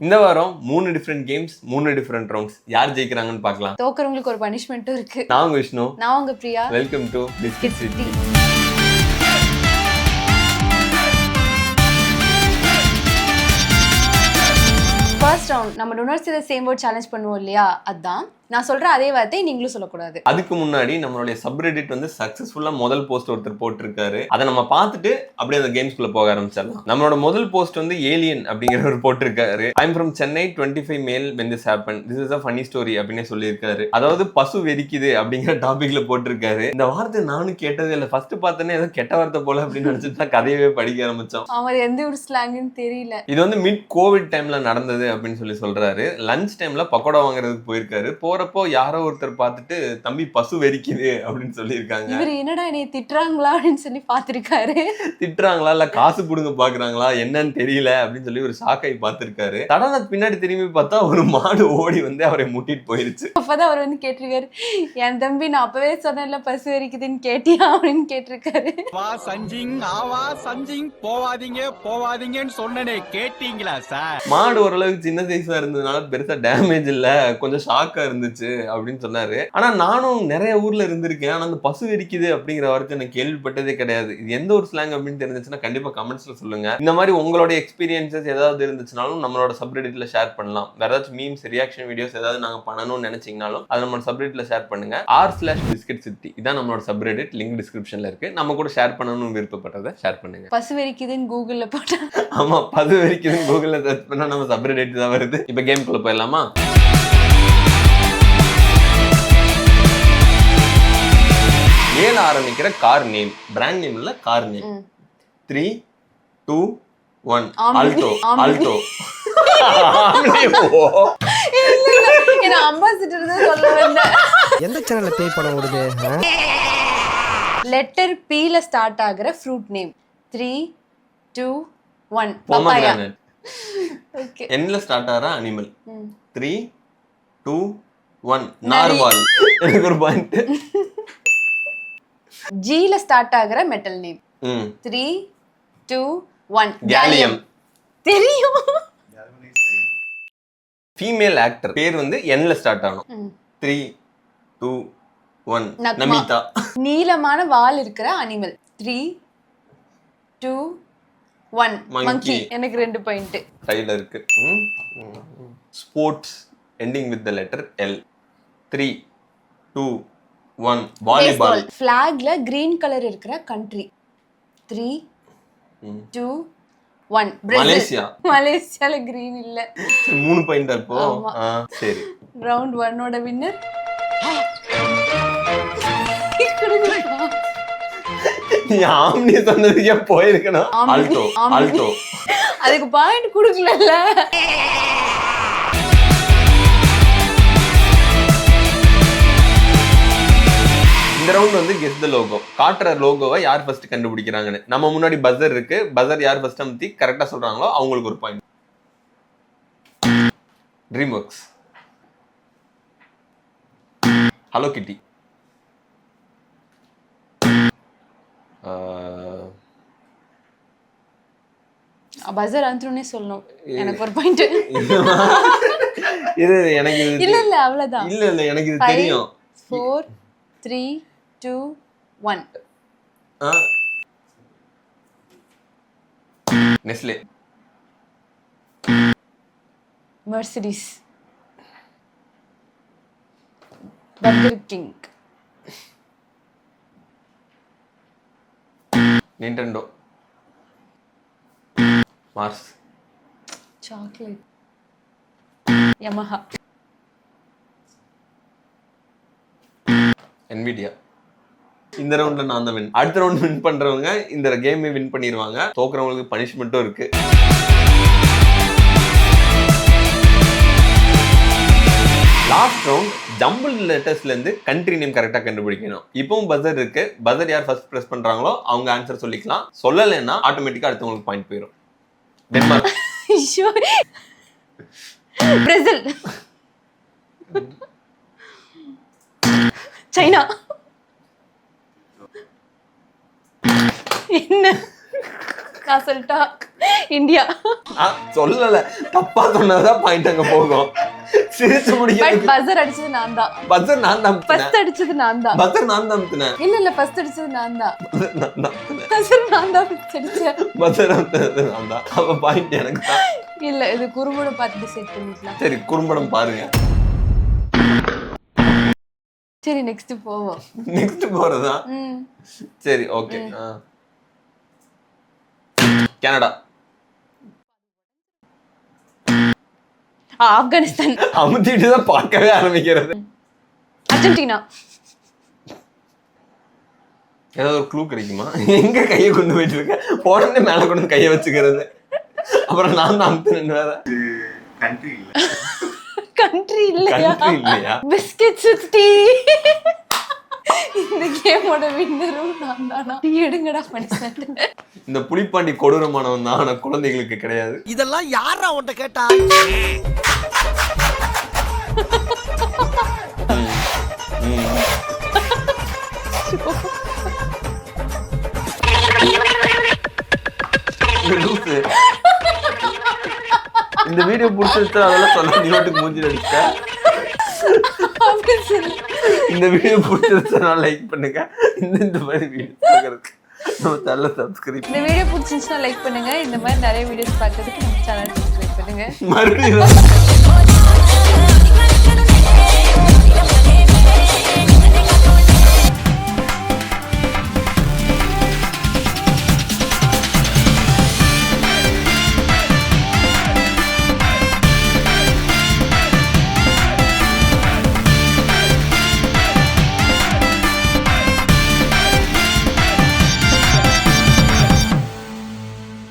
இந்த வாரம் 3 different games 3 different rounds. யார் ஜெயிக்கிறாங்கன்னு பார்க்கலாம். தோக்கறவங்களுக்கு ஒரு பனிஷ்மெண்ட்டும் இருக்கு. நான் உங்க விஷ்ணு. நான் உங்க Priya. Welcome to biscuit city. First round நம்ம do not say the same word challenge பண்ணுவோம் இல்லையா, அதான் நான் சொல்ற அதே வார்த்தை நீங்களும் சொல்லக்கூடாது. அதுக்கு முன்னாடி நம்மளுடைய சப்ரெடிட் வந்து சக்சஸ்ஃபுல்லா முதல் போஸ்ட் ஒருத்தர் போட்டிருக்காரு. அதை நம்ம பார்த்துட்டு அப்படியே அந்த கேம்ஸ்குள்ள போக ஆரம்பிச்சிடலாம். நம்மளோட முதல் போஸ்ட் வந்து ஏலியன் அப்படிங்கிறவர் போட்டிருக்காரு. ஐ எம் ஃப்ரம் சென்னை 25 மேல் when this happened. This is a funny story அப்படின்னு சொல்லியிருக்காரு. அதாவது பசு வெறிக்குது அப்படிங்கிற டாபிக்ல போட்டிருக்காரு. இந்த வார்த்தை நானும் கேட்டதே இல்லை. ஃபர்ஸ்ட் பார்த்தோன்னே ஏதோ கெட்ட வார்த்தை போல அப்படின்னு நினைச்சிட்டு தான் கதையவே படிக்க ஆரம்பிச்சோம். அவர் எந்த ஒரு ஸ்லாங்னு தெரியல. இது வந்து மிட் கோவிட் டைம்ல நடந்தது அப்படின்னு சொல்றாரு. லஞ்ச் டைம்ல பக்கோடா வாங்குறதுக்கு போயிருக்காரு. போறப்போ யாரோ ஒருத்தர் பார்த்துட்டு தம்பி பசு வெறிக்குது அப்படின்னு சொல்லியிருக்காங்க. இவர் என்னடா என்னை திட்டுறாங்களா அப்படின்னு சொல்லி பார்த்திருக்காரு. திட்டுறாங்களா இல்ல காசு கொடுங்க பாக்குறாங்களா என்னன்னு தெரியல அப்படின்னு சொல்லி ஒரு ஷாக்காய் பார்த்திருக்காரு. சடனா பின்னாடி திரும்பி பார்த்தா ஒரு மாடு ஓடி வந்து அவரை முட்டிட்டு போயிருச்சு. அப்பதான் அவர் வந்து கேட்டிருக்காரு, என் தம்பி நான் அப்பவே சொன்னேன்ல பசு வெறிக்குதுன்னு கேட்டியா அப்படின்னு கேட்டிருக்காரு. போவாதீங்கன்னு சொன்னனே கேட்டீங்களா சார்? மாடு ஓரளவுக்கு சின்ன சைஸா இருந்ததுனால பெருசா டேமேஜ் இல்ல, கொஞ்சம் ஷாக்கா இருந்துச்சு அப்படின்னு சொன்னாரு. ஆனா நானும் நிறைய ஊர்ல இருந்திருக்கேன். ஆனா அந்த பசு வெறிக்குது அப்படிங்கிற வார்த்தை நான் கேள்விப்பட்டதே கிடையாது. இது எந்த ஒரு ஸ்லாங் அப்படின்னு தெரிஞ்சுச்சுன்னா கண்டிப்பா கமெண்ட்ஸ்ல சொல்லுங்க. இந்த மாதிரி உங்களோட எக்ஸ்பீரியன்சஸ் ஏதாவது இருந்துச்சுனாலும் நம்மளோட சப்ரெடிட்ல ஷேர் பண்ணலாம். வேற ஏதாச்சும் மீம்ஸ் ரியாக்ஷன் வீடியோஸ் ஏதாவது நாங்க பண்ணணும்னு நினைச்சீங்கனாலும் அதை நம்ம சப்ரெடிட்ல ஷேர் பண்ணுங்க. r/biscuit city இதான் நம்மளோட சப்ரெடிட். லிங்க் டிஸ்கிரிப்ஷன்ல இருக்கு. நம்ம கூட ஷேர் பண்ணணும்னு விருப்பப்பட்டதை ஷேர் பண்ணுங்க. பசு வெறிக்குதுன்னு கூகுள்ல போட்டா, ஆமா பசு வெறிக்குதுன்னு கூகுள்ல சர்ச் பண்ணா நம்ம சப்ரெடிட் தான் வருது. இப்ப கேம்குள்ள போயிடலாமா? ஏல ஆரம்பிக்கிற கார் நேம், பிராண்ட் நேம் இல்ல கார் நேம். 3 2 1 ஆல்டோ. ஆல்டோ என்ன அம்பாசிடர் தான் சொல்ல வந்தேன். எந்த சேனல்ல பே பண்ண ஓடுது? லெட்டர் P ல ஸ்டார்ட் ஆகுற fruit name. 3 2 1 pomegranate. Okay. N ல ஸ்டார்ட் ஆற அனிமல். 3 2 1 நார்வால். எனக்கு ஒரு பாயிண்ட். G ல ஸ்டார்ட் ஆகுற மெட்டல் நேம். 3 2 1 கேலியம். தெரியும். ஃபீமேல் ஆக்டர் பேர் வந்து N ல ஸ்டார்ட் ஆகும். 3 2 1 நமிதா. நீலமான வால் இருக்கிற அனிமல். 3 2 1 மங்கி. எனக்கு 2 பாயிண்ட். கையில இருக்கு. Sports ending with the letter L. 3 2 1 volleyball. ஃபிளாக்ல கிரீன் கலர் இருக்கிற கண்ட்ரி. 3 2 1 மலேசியா. மலேசியால கிரீன் இல்ல. 3 பாயிண்ட் அப்போ. சரி. ரவுண்ட் 1 ஓட வின்னர் நீ ஆம்னி சொன்னதுக்கே போயிருக்கணும். ஆல்டோ. ஆல்டோ. அதுக்கு பாயிண்ட் கொடுக்கலல்ல. இந்த ரவுண்ட் வந்து கெஸ் தி லோகோ. காட்டுற லோகோவை யார் ஃபர்ஸ்ட் கண்டுபிடிக்கிறாங்கன்னு. நம்ம முன்னாடி பஸர் இருக்கு. பஸர் யார் ஃபர்ஸ்ட் அமுத்தி கரெக்டா சொல்றாங்களோ அவங்களுக்கு ஒரு பாயிண்ட். ட்ரீம்வொர்க்ஸ். ஹலோ கிட்டி. பஸர் அந்தருனே சொல்லணும். எனக்கு ஒரு பாயிண்ட். இது எனக்கு இல்ல இல்ல அவ்வளவுதான். இல்ல இல்ல எனக்கு இது தெரியும். 4 3 2 1 Nestle. Mercedes. Burger King. Nintendo. Mars. Chocolate. Yamaha. Nvidia. இந்த ரவுண்ட்ல நான் தான் வின். அடுத்த ரவுண்ட் வின் பண்றவங்க இந்த கேமை வின் பண்ணிடுவாங்க. தோக்குறவங்களுக்கு பனிஷ்மெண்ட்டும் இருக்கு. லாஸ்ட் ரவுண்ட் ஜம்பிள் லெட்டர்ஸ்ல இருந்து கண்ட்ரி நேம் கரெக்டா கண்டுபிடிக்கணும். இப்பவும் பஸர் இருக்கு. பஸர் யார் ஃபர்ஸ்ட் பிரஸ் பண்றாங்களோ அவங்க ஆன்சர் சொல்லிக்கலாம். சொல்லலைன்னா ஆட்டோமேட்டிக்கா அடுத்தவங்களுக்கு பாயிண்ட் போயிடும். டென்மார்க். பிரேசில். சைனா. என்ன நான் சொல்லிட்டா இந்தியா. சொல்லல, தப்பா சொன்னதான் பாயிண்ட் அங்க போகும். சிரிச்சு பட் முடியாது. பஸர் அடிச்சது நான் தான். பஸர் நான் தான் ஃபர்ஸ்ட் அடிச்சது நான் தான். பஸர் நான் தான் அமுத்துனேன். இல்ல ஃபர்ஸ்ட் அடிச்சது நான் தான். நான் தான் அமுத்துனேன். பஸர் நான் தான் first அடிச்சேன். பஸர் அமுத்துனது நான் தான். அப்ப பாயிண்ட் எனக்கு தான். இல்ல இது குறும்பட பார்த்து டிசைட் பண்ணிக்கலாம். சரி, குறும்படம் பாருங்க. சரி நெக்ஸ்ட் போவோம். நெக்ஸ்ட் போறதா? சரி ஓகே. கனடா. ஆப்கானிஸ்தான். அமுத்திட்டு தான் பார்க்கவே ஆரம்பிக்கிறது. அர்ஜென்டினா. ஏதாவது ஒரு க்ளூ கிடைக்குமா? எங்க கையை கொண்டு போயிட்டு இருக்க? உடனே மேல கொண்டு கையை வச்சுக்கிறது. அப்புறம் நான் தான் அமுத்துனேன் வேற. கண்ட்ரி இல்லையா? Biscuits with tea. இந்த கேமோட வின்னரும் நான் தானா? எடுங்கடா மனுஷன். இந்த புலிப்பாண்டி கொடூரமானவன் தான், ஆனா குழந்தைகளுக்கு கிடையாது. இதெல்லாம் யாரா உன்கிட்ட கேட்டா? இந்த வீடியோ பிடிச்சிருச்சு அதெல்லாம் சொல்ல நீ மட்டும் மூஞ்சி அடிச்ச. இந்த வீடியோ பிடிச்சிருச்சா லைக் பண்ணுங்க. இந்த மாதிரி வீடியோ பார்க்கறதுக்கு நம்ம சேனலை சப்ஸ்கிரைப். இந்த வீடியோ பிடிச்சிருந்துச்சுன்னா லைக் பண்ணுங்க. இந்த மாதிரி நிறைய வீடியோஸ் பார்க்கறதுக்கு நம்ம சேனலை சப்ஸ்கிரைப் பண்ணுங்க. மறுபடியும்